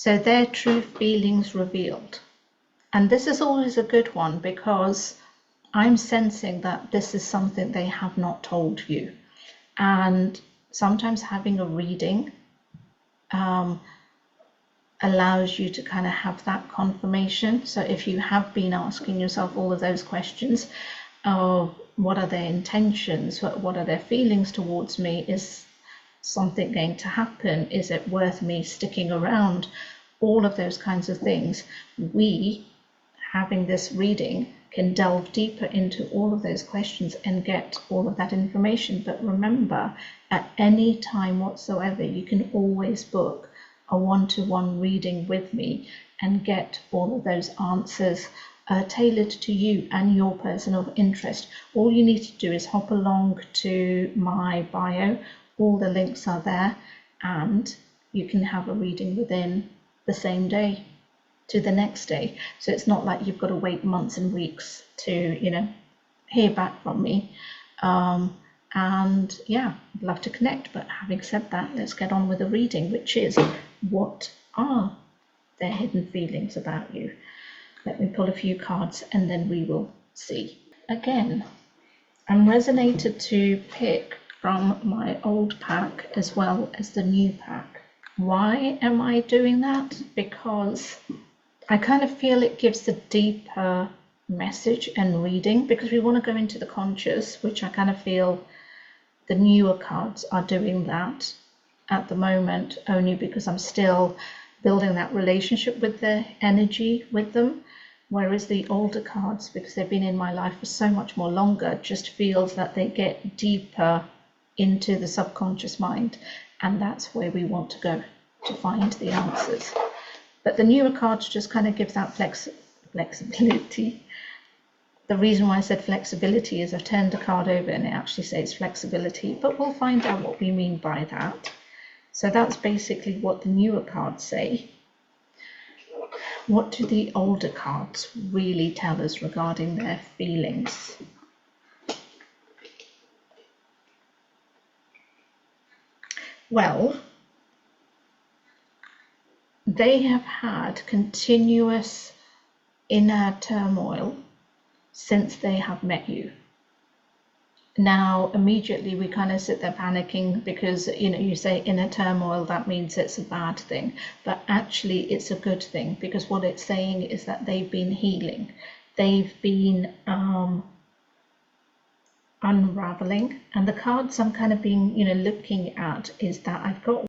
So their true feelings revealed. And this is always a good one, because I'm sensing that this is something they have not told you. And sometimes having a reading allows you to kind of have that confirmation. So if you have been asking yourself all of those questions of what are their intentions, what are their feelings towards me, is something going to happen, is it worth me sticking around, all of those kinds of things, we, having this reading, can delve deeper into all of those questions and get all of that information. But remember, at any time whatsoever, you can always book a one-to-one reading with me and get all of those answers tailored to you and your person of interest. All you need to do is hop along to my bio. All the links are there, and you can have a reading within the same day to the next day. So it's not like you've got to wait months and weeks to, hear back from me. And yeah, I'd love to connect. But having said that, let's get on with the reading, which is, what are their hidden feelings about you? Let me pull a few cards and then we will see. Again, I'm resonated to pick from my old pack as well as the new pack. Why am I doing that? Because I kind of feel it gives a deeper message and reading, because we want to go into the conscious, which I kind of feel the newer cards are doing that at the moment, only because I'm still building that relationship with the energy with them. Whereas the older cards, because they've been in my life for so much more longer, just feels that they get deeper into the subconscious mind, and that's where we want to go to find the answers. But the newer cards just kind of give that flexibility. The reason why I said flexibility is I've turned the card over and it actually says flexibility, but we'll find out what we mean by that. So that's basically what the newer cards say. What do the older cards really tell us regarding their feelings? Well, they have had continuous inner turmoil since they have met you. Now, immediately we kind of sit there panicking because, you say inner turmoil, that means it's a bad thing. But actually, it's a good thing, because what it's saying is that they've been healing. They've been unraveling. And the cards I'm kind of being, looking at is that I've got